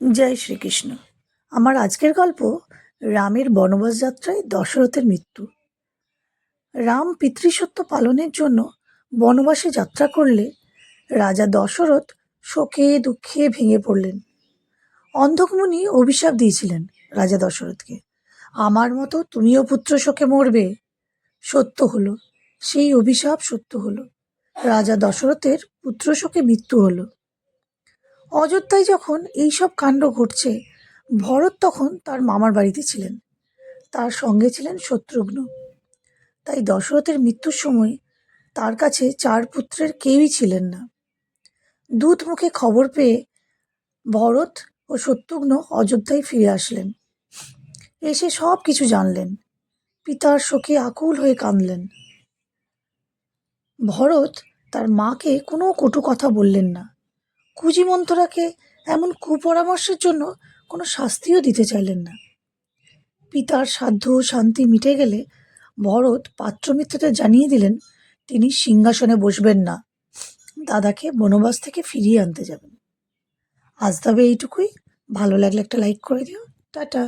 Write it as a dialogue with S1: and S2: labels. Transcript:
S1: জয় শ্রীকৃষ্ণ। আমার আজকের গল্প রামের বনবাস যাত্রায় দশরথের মৃত্যু। রাম পিতৃসত্য পালনের জন্য বনবাসে যাত্রা করলে রাজা দশরথ শোকে দুঃখে ভেঙে পড়লেন। অন্ধকমুনি অভিশাপ দিয়েছিলেন রাজা দশরথকে, আমার মতো তুমিও পুত্র শোকে মরবে। সত্য হলো, সেই অভিশাপ সত্য হলো। রাজা দশরথের পুত্র শোকে মৃত্যু হলো। অযোধ্যায় যখন এইসব কাণ্ড ঘটছে, ভরত তখন তার মামার বাড়িতে ছিলেন, তার সঙ্গে ছিলেন শত্রুঘ্ন। তাই দশরথের মৃত্যুর সময় তার কাছে চার পুত্রের কেউই ছিলেন না। দূত মুখে খবর পেয়ে ভরত ও শত্রুঘ্ন অযোধ্যায় ফিরে আসলেন। এসে সব কিছু জানলেন, পিতার শোকে আকুল হয়ে কাঁদলেন। ভরত তার মাকে কোনো কটু কথা বললেন না, কুজিমন্থরাকে এমন কুপরামর্শের জন্য কোনো শাস্তিও দিতে চাইলেন না। পিতার সাধ্য শান্তি মিটে গেলে ভরত পাত্রমিত্রদের জানিয়ে দিলেন তিনি সিংহাসনে বসবেন না, দাদাকে বনবাস থেকে ফিরিয়ে আনতে যাবেন। আজ তবে এইটুকুই। ভালো লাগলে একটা লাইক করে দিও। টাটা।